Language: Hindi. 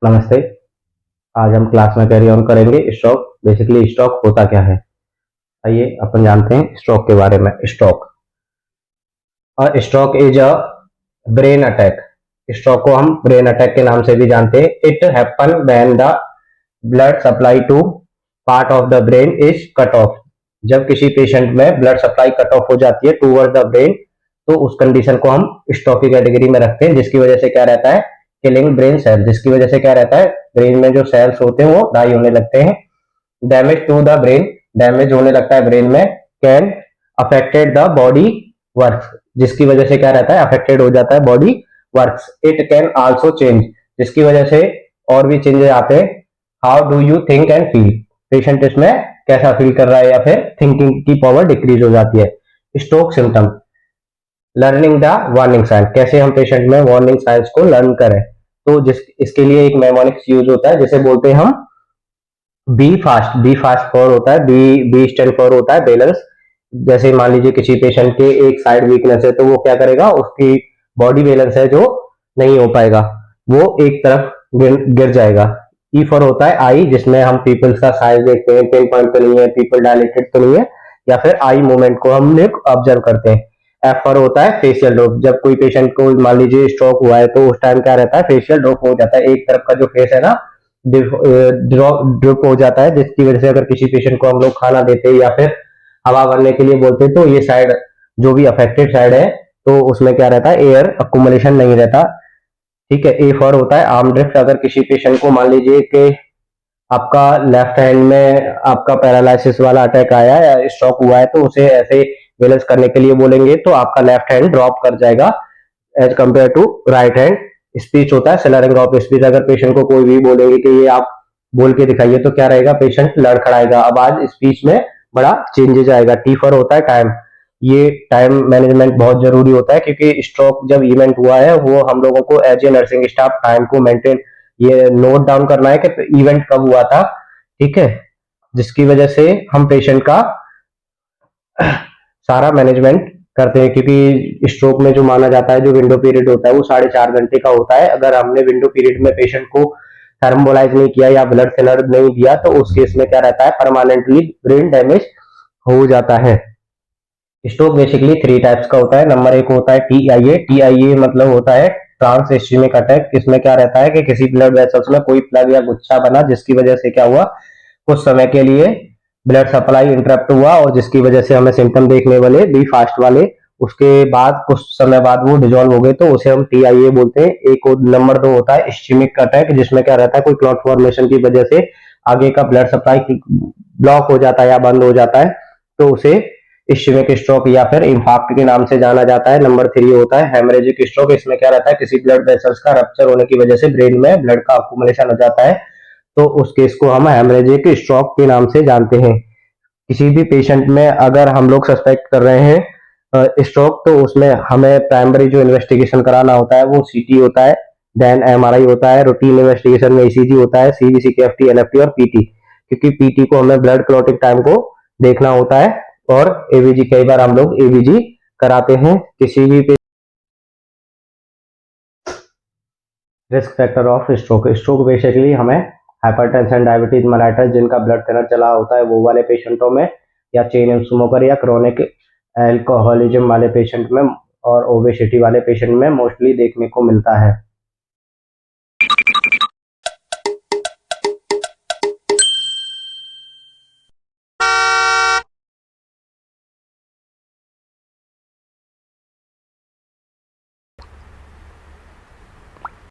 नमस्ते। आज हम क्लास में कैरी ऑन करेंगे स्ट्रोक। बेसिकली स्ट्रोक होता क्या है, आइए अपन जानते हैं स्ट्रोक के बारे में। Stroke stroke is a brain attack. Stroke को हम ब्रेन अटैक के नाम से भी जानते हैं। It happen when the blood supply to part of the brain is cut off. जब किसी पेशेंट में ब्लड सप्लाई कट ऑफ हो जाती है टूवर्ड द ब्रेन, तो उस कंडीशन को हम स्ट्रोक की कैटेगरी में रखते हैं, जिसकी वजह से क्या रहता है, किलिंग ब्रेन सेल। जिसकी वजह से क्या रहता है, ब्रेन में जो सेल्स होते हैं वो डाई होने लगते हैं। Damage to the brain, damage होने लगता है ब्रेन में। Can affected the body works, जिसकी वजह से क्या रहता है, अफेक्टेड हो जाता है body works. It can also change, जिसकी वजह से और भी चेंजेस आते हैं। How do you think and feel, patient इसमें कैसा फील कर रहा है या फिर थिंकिंग की पावर डिक्रीज हो जाती है। Stroke symptom, learning the warning sign, कैसे हम पेशेंट में वार्निंग साइंस को लर्न करें। तो जिस इसके लिए एक मेमोनिक्स यूज होता है, जैसे बोलते हैं हम be fast. Be fast for होता है, बी बी स्टैंड फॉर होता है बैलेंस। जैसे मान लीजिए किसी पेशेंट के एक साइड वीकनेस है, तो वो क्या करेगा, उसकी बॉडी बैलेंस है जो नहीं हो पाएगा, वो एक तरफ गिर जाएगा। ई फॉर होता है आई, जिसमें हम पीपल्स का साइज देखते हैं, पिन पॉइंट तो नहीं है, पीपल डायलेटेड तो नहीं है, या फिर आई मूवमेंट को हम ऑब्जर्व करते हैं। एफ फॉर होता है फेशियल ड्रॉप। जब कोई पेशेंट को मान लीजिए स्ट्रोक हुआ है, तो उस टाइम क्या रहता है, फेशियल ड्रॉप हो जाता है। एक तरफ का जो फेस है ना, ड्रॉप हो जाता है, जिसकी वजह से अगर किसी पेशेंट को हम लोग खाना देते हैं या फिर हवा भरने के लिए बोलते हैं, तो ये साइड जो भी अफेक्टेड साइड है, तो उसमें क्या रहता है, एयर अकुमुलेशन नहीं रहता। ठीक है। ए फॉर होता है आर्म ड्रिफ्ट। अगर किसी पेशेंट को मान लीजिए कि आपका लेफ्ट हैंड में आपका पैरालिसिस वाला अटैक आया है या स्ट्रोक हुआ है, तो उसे ऐसे बैलेंस करने के लिए बोलेंगे, तो आपका लेफ्ट हैंड ड्रॉप कर जाएगा as compare to right hand. Speech होता है सेलरिंग ऑफ स्पीच। अगर पेशेंट को कोई भी बोलेंगे कि ये आप बोल के दिखाइए, तो क्या रहेगा, पेशेंट लड़खड़ाएगा, आवाज स्पीच में बड़ा चेंजेस आएगा। टी फॉर होता है टाइम। ये टाइम मैनेजमेंट बहुत जरूरी होता है, क्योंकि स्ट्रोक जब इवेंट हुआ है, वो हम लोगों को as a nursing staff time को मेंटेन, ये नोट डाउन करना है कि इवेंट कब हुआ था। ठीक है। जिसकी वजह से हम पेशेंट का सारा मैनेजमेंट करते हैं, क्योंकि स्ट्रोक में जो माना जाता है, जो विंडो पीरियड होता है, वो 4.5 घंटे का होता है। अगर हमने विंडो पीरियड में पेशेंट को थर्मोलाइज नहीं किया या ब्लड थिनर नहीं दिया, तो उस केस में क्या रहता है, परमानेंटली ब्रेन डैमेज हो जाता है। स्ट्रोक बेसिकली 3 टाइप्स का होता है। नंबर 1 होता है टीआईए। टीआईए मतलब होता है ट्रांस इस्चेमिक अटैक। इसमें क्या रहता है कि किसी ब्लड वेसल्स में कोई प्लग या गुच्छा बना, जिसकी वजह से क्या हुआ, कुछ समय के लिए ब्लड सप्लाई इंटरप्ट हुआ, और जिसकी वजह से हमें सिम्टम देखने वाले बी फास्ट वाले, उसके बाद कुछ समय बाद वो डिजोल्व हो गए, तो उसे हम टीआईए बोलते हैं। एक नंबर 2 होता है इस्चेमिक अटैक, जिसमें क्या रहता है, कोई क्लॉट फॉर्मेशन की वजह से आगे का ब्लड सप्लाई ब्लॉक हो जाता है या बंद हो जाता है, तो उसे इस्चेमिक स्ट्रोक या फिर इंफाक्ट के नाम से जाना जाता है। नंबर 3 होता है हेमरेजिक स्ट्रोक। इसमें क्या रहता है, किसी ब्लड वेसल्स का रप्चर होने की वजह से ब्रेन में ब्लड का अक्यूमुलेशन हो जाता है, तो उस केस को हम हेमरेजिक स्ट्रोक के नाम से जानते हैं। किसी भी पेशेंट में अगर हम लोग सस्पेक्ट कर रहे हैं स्ट्रोक, तो उसमें हमें प्राइमरी जो इन्वेस्टिगेशन कराना होता है, वो सीटी होता है, देन एमआरआई होता है, रूटीन इन्वेस्टिगेशन में ईसीजी होता है, सीबीसी, केएफटी, एनएफटी और पीटी। क्योंकि पीटी को हमें ब्लड क्लॉटिंग टाइम को देखना होता है, और एवीजी, कई बार हम लोग एवीजी कराते हैं किसी भी risk factor of stroke. Stroke basically हमें हाइपरटेंशन, डायबिटीज, मेलाइटिस, जिनका ब्लड थिनर चला होता है, वो वाले पेशेंटों में, या चेन स्मोकर या क्रोनिक अल्कोहलिज्म वाले पेशेंट में, और ओबेसिटी वाले पेशेंट में मोस्टली देखने को मिलता है।